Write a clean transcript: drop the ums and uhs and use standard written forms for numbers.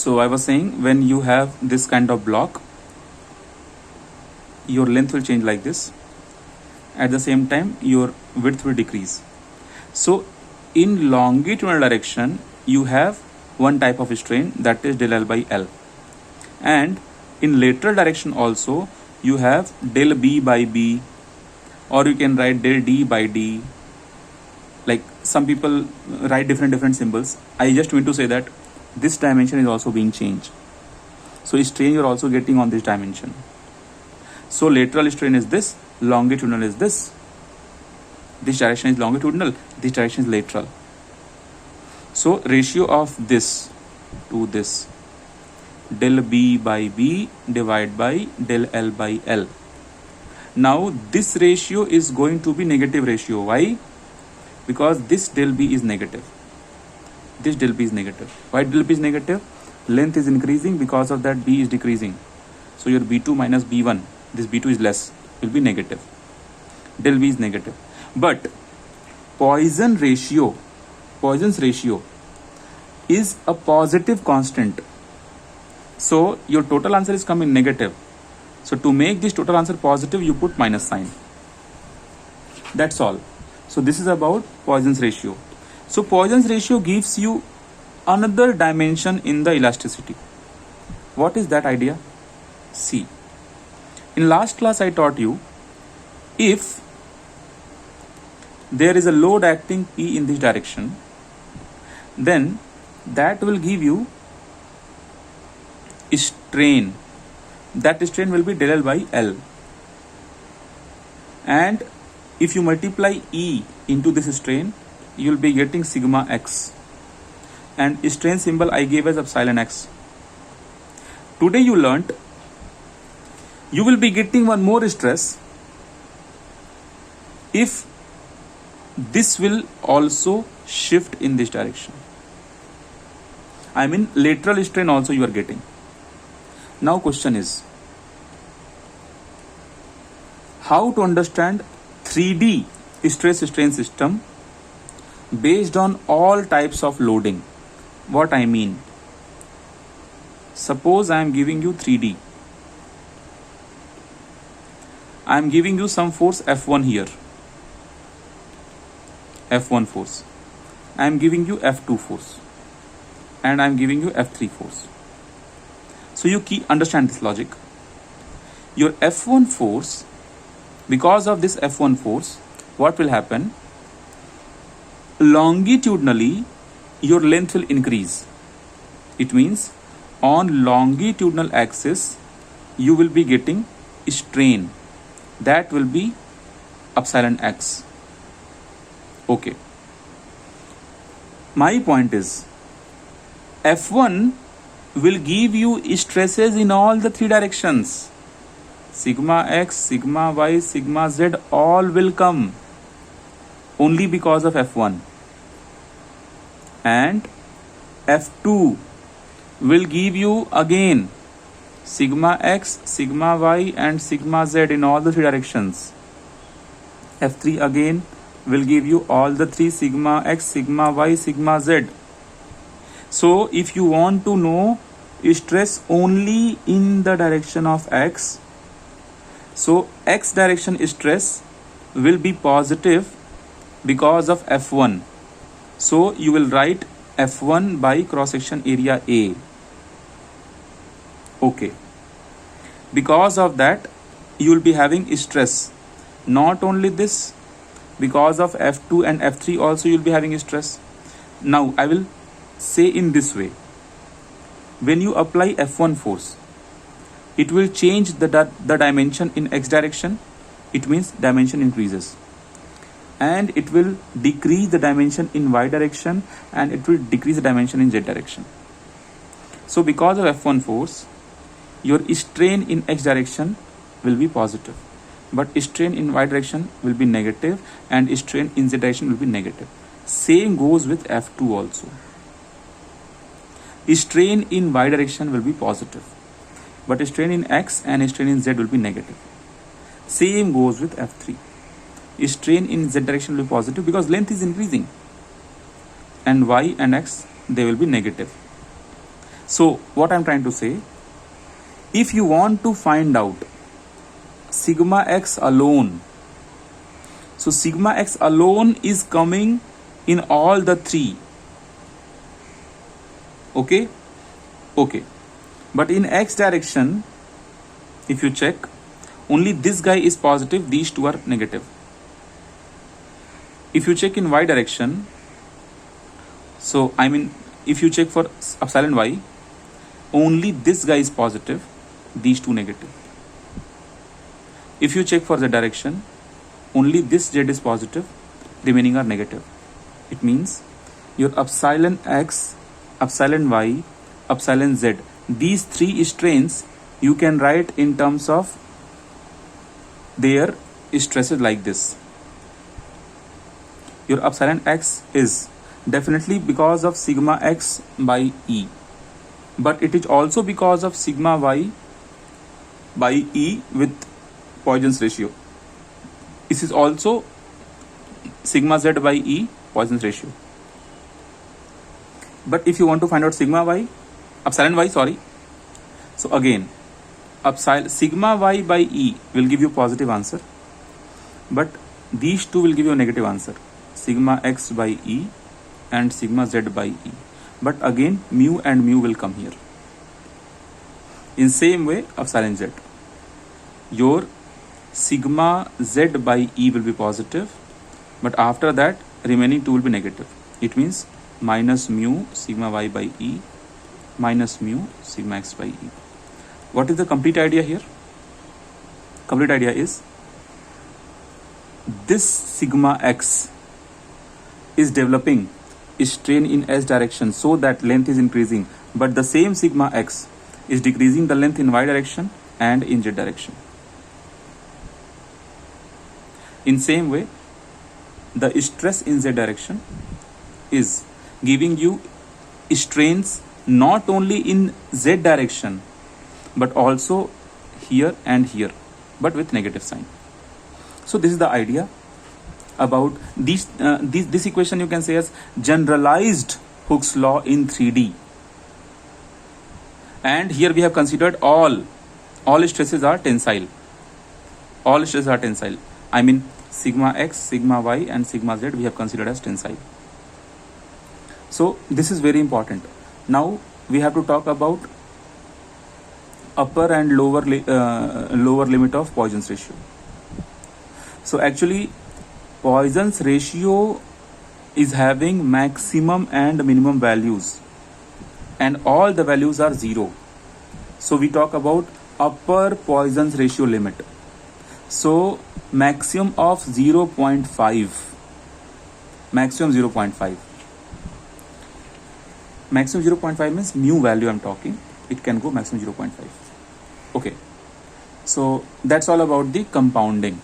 So I was saying, when you have this kind of block, your length will change like this. At the same time, your width will decrease. So in longitudinal direction, you have one type of strain, that is del L by L. And in lateral direction also, you have del B by B, or you can write del D by D. Like some people write different symbols. I just mean to say that this dimension is also being changed. So strain you're also getting on this dimension. So lateral strain is this, longitudinal is this. This direction is longitudinal, this direction is lateral. So ratio of this to this, del B by B divided by del L by L. Now this ratio is going to be negative ratio. Why? Because this del B is negative. This del B is negative. Why del B is negative? Length is increasing, because of that B is decreasing. So your B2 minus B1, this B2 is less, will be negative. Del B is negative. But Poisson's ratio is a positive constant. So your total answer is coming negative. So to make this total answer positive, you put minus sign. That's all. So this is about Poisson's ratio. So Poisson's ratio gives you another dimension in the elasticity. What is that idea? See, in last class I taught you, if there is a load acting P in this direction, then that will give you strain. That strain will be del L by L. And if you multiply E into this strain, you will be getting sigma x. And strain symbol I gave as epsilon x. Today you learnt you will be getting one more stress if this will also shift in this direction. I mean lateral strain also you are getting. Now question is, how to understand 3D stress strain system based on all types of loading. What I mean, suppose I am giving you 3D. I am giving you some force F1 here, F1 force. I am giving you F2 force, and I am giving you F3 force. So you understand this logic. Your F1 force, because of this F1 force, what will happen? Longitudinally, your length will increase. It means on longitudinal axis, you will be getting strain. That will be epsilon x. Okay. My point is, F1 will give you stresses in all the three directions. Sigma x, sigma y, sigma z, all will come only because of F1. And F2 will give you again sigma x, sigma y and sigma z in all the three directions. F3 again will give you all the three, sigma x, sigma y, sigma z. So if you want to know stress only in the direction of x, so x direction stress will be positive because of F1. So you will write F1 by cross section area A. Okay. Because of that, you will be having stress. Not only this, because of F2 and F3 also you will be having stress. Now I will say in this way. When you apply F1 force, it will change the dimension in x direction. It means dimension increases. And it will decrease the dimension in y direction, and it will decrease the dimension in z direction. So because of F1 force, your strain in x direction will be positive, but strain in y direction will be negative, and strain in z direction will be negative. Same goes with F2 also. Strain in y direction will be positive, but strain in x and strain in z will be negative. Same goes with F3. Strain in z direction will be positive because length is increasing, and y and x, they will be negative. So what I'm trying to say, if you want to find out sigma x alone, so sigma x alone is coming in all the three. Okay, but in x direction, if you check, only this guy is positive, these two are negative. If you check in y direction, so I mean if you check for epsilon y, only this guy is positive, these two negative. If you check for the direction, only this z is positive, remaining are negative. It means your epsilon x, epsilon y, epsilon z, these three strains you can write in terms of their stresses like this. Your epsilon x is definitely because of sigma x by E, but it is also because of sigma y by E with Poisson's ratio. This is also sigma z by E Poisson's ratio. But if you want to find out epsilon y, so again sigma y by E will give you positive answer, but these two will give you a negative answer, sigma x by E and sigma z by E. But again mu and mu will come here. In same way, epsilon z, your sigma z by E will be positive, but after that remaining two will be negative. It means minus mu sigma y by E minus mu sigma x by E. What is the complete idea here? Complete idea is this sigma x is developing strain in s direction, so that length is increasing, but the same sigma x is decreasing the length in y direction and in z direction. In same way, the stress in z direction is giving you strains not only in z direction but also here and here, but with negative sign. So this is the idea about this equation. You can say as generalized Hooke's law in 3D. And here we have considered all stresses are tensile. All stresses are tensile. I mean sigma x, sigma y and sigma z we have considered as tensile. So this is very important. Now we have to talk about upper and lower limit of Poisson's ratio. So actually Poisson's ratio is having maximum and minimum values, and all the values are 0. So we talk about upper Poisson's ratio limit. So maximum of 0.5. Maximum 0.5. Maximum 0.5 means mu value I'm talking. It can go maximum 0.5. Okay. So that's all about the compounding.